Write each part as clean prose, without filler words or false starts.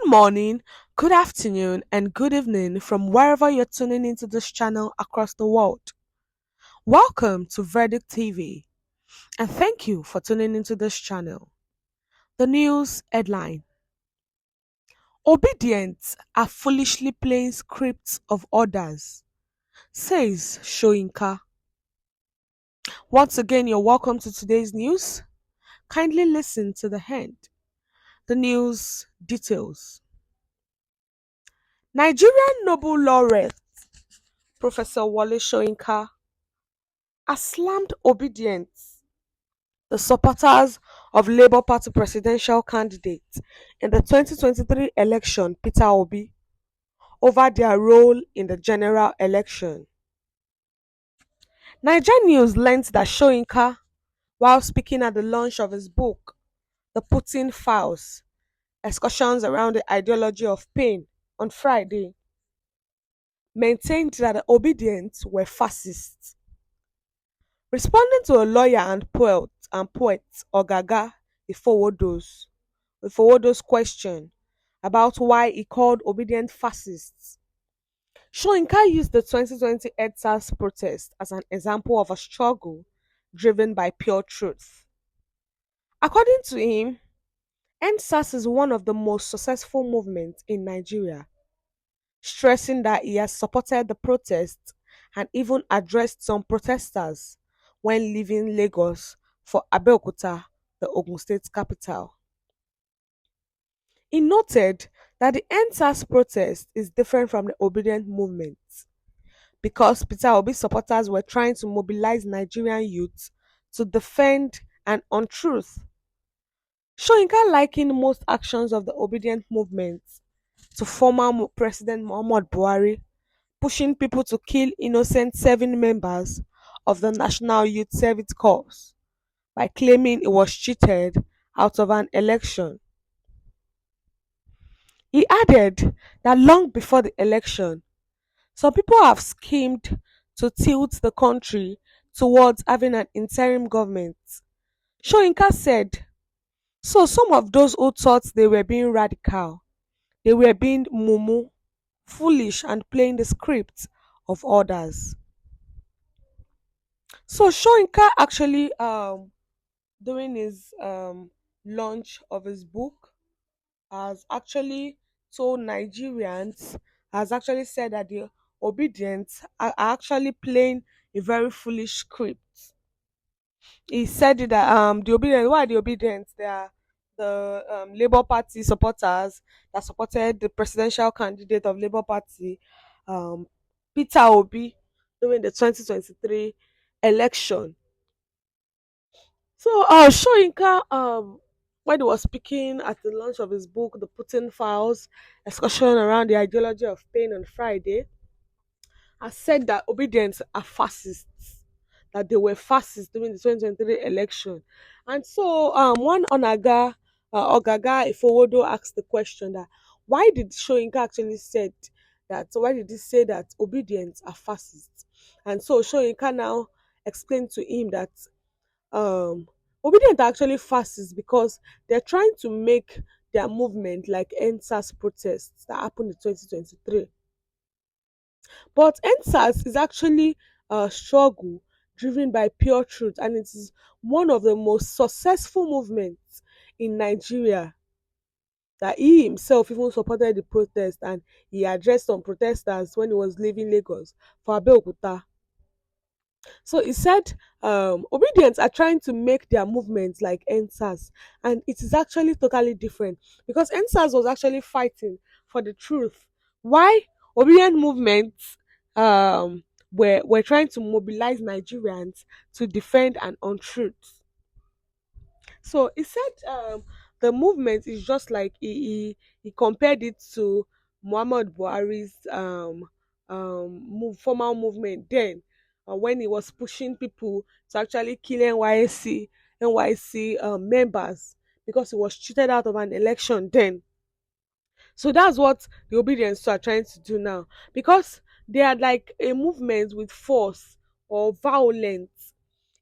morning, good afternoon, and good evening from wherever you're tuning into this channel across the world. Welcome to Verdict TV, and thank you for tuning into this channel. The news headline: Obedience are foolishly playing scripts of others, says Shoinka. Once again, you're welcome to today's news. Kindly listen to the end. The news details. Nigerian Nobel laureate Professor Wale Soyinka has slammed obedience, the supporters of Labour Party presidential candidate in the 2023 election, Peter Obi, over their role in the general election. Niger News learnt that Soyinka, while speaking at the launch of his book, The Putin Files, Excursions Around the Ideology of Pain, on Friday, maintained that the obedience were fascists. Responding to a lawyer and poet Ogaga Ifowodo's question about why he called obedient fascists, Soyinka used the 2020 EdSARS protest as an example of a struggle driven by pure truth. According to him, EndSARS is one of the most successful movements in Nigeria, stressing that he has supported the protests and even addressed some protesters when leaving Lagos for Abeokuta, the Ogun State capital. He noted that the EndSARS protest is different from the obedient movement because Peter Obi supporters were trying to mobilize Nigerian youths to defend an untruth. Soyinka likened most actions of the obedient movement to former President Muhammad Buhari pushing people to kill innocent serving members of the National Youth Service Corps by claiming it was cheated out of an election. He added that long before the election, some people have schemed to tilt the country towards having an interim government. Soyinka said, so some of those who thought they were being radical, they were being mumu, foolish and playing the script of others. So Soyinka actually during his launch of his book has actually told Nigerians, has actually said that the obedience are actually playing a very foolish script. He said it that the obedient, why are the obedient? They are the Labour Party supporters that supported the presidential candidate of Labour Party, um, Peter Obi, during the 2023 election. So Soyinka when he was speaking at the launch of his book, The Putin Files, Excursion Around the Ideology of Pain on Friday, has said that obedience are fascists, that they were fascists during the 2023 election. And so one Ogaga Ifowodo asked the question that why did Soyinka actually said that, so why did he say that obedience are fascists? And so Soyinka now explained to him that um obedient are actually fascists because they're trying to make their movement like NSAS protests that happened in 2023. But NSAS is actually a struggle driven by pure truth, and it is one of the most successful movements in Nigeria. That he himself even supported the protest and he addressed some protesters when he was leaving Lagos for Abeokuta. So he said, obedience are trying to make their movements like NSAS, and it is actually totally different because NSAS was actually fighting for the truth. Why obedient movements were trying to mobilize Nigerians to defend an untruth. So he said the movement is just like he compared it to Muhammad Buhari's formal movement then, when he was pushing people to actually kill NYC members because he was cheated out of an election then. So that's what the obedience are trying to do now because they are like a movement with force or violence.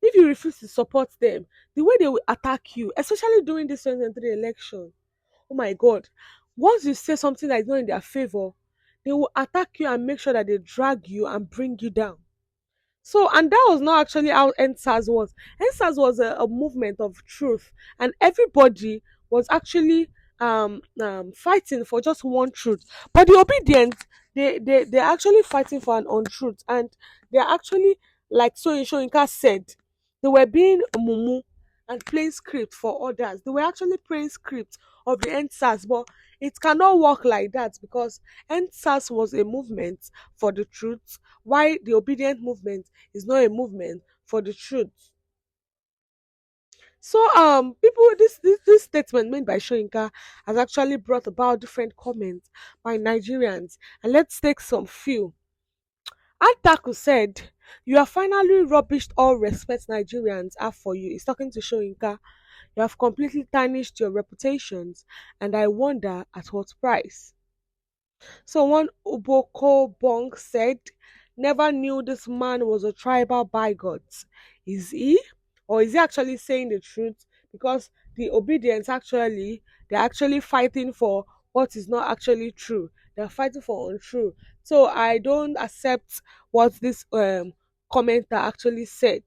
If you refuse to support them, the way they will attack you, especially during this 2023 election, oh my god, Once you say something that is not in their favor, they will attack you and make sure that they drag you and bring you down. So, and that was not actually how NSAS was. NSAS was a movement of truth, and everybody was actually fighting for just one truth. But the obedient, they're actually fighting for an untruth, and they're actually, like so Shoyinka said, they were being mumu and playing script for others. They were actually playing script of the NSAS, but it cannot work like that because NSAS was a movement for the truth, while the obedient movement is not a movement for the truth. So people, this statement made by Shoyinka has actually brought about different comments by Nigerians, and let's take some few. Antaku said, "You have finally rubbished all respect Nigerians have for you." He's talking to Shoyinka. "You have completely tarnished your reputations, and I wonder at what price." So one Uboko Bong said, "Never knew this man was a tribal bigot. Is he? Or is he actually saying the truth?" Because the obedience actually, they're actually fighting for what is not actually true. They're fighting for untrue. So I don't accept what this commenter actually said.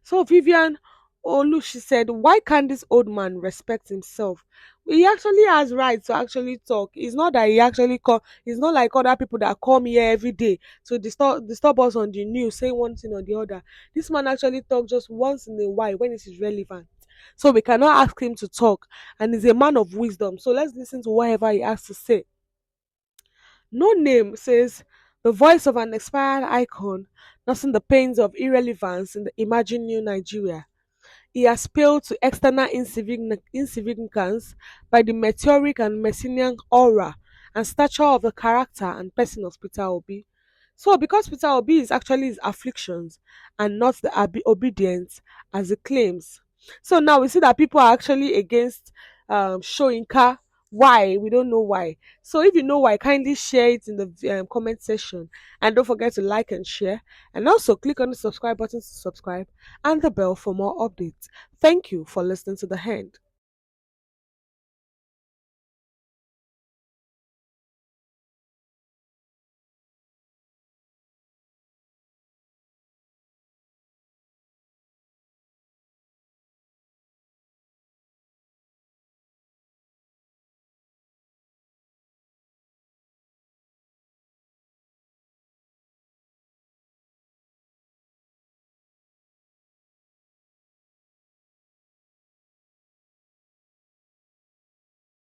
So Vivian Olushi said, "Why can't this old man respect himself? He actually has right to actually talk. It's not that he actually come. It's not like other people that come here every day to disturb us on the news, saying one thing or the other. This man actually talk just once in a while when it is relevant. So we cannot ask him to talk, and he's a man of wisdom. So let's listen to whatever he has to say." No Name says, "The voice of an expired icon, nursing the pains of irrelevance in the imagined new Nigeria. He has paled to external insignificance by the meteoric and messianic aura and stature of the character and person of Peter Obi." So, because Peter Obi is actually his afflictions and not the obedience as he claims. So now we see that people are actually against Shoyinka. Why? We don't know why. So if you know why, kindly share it in the comment section, and don't forget to like and share, and also click on the subscribe button to subscribe and the bell for more updates. Thank you for listening to the end.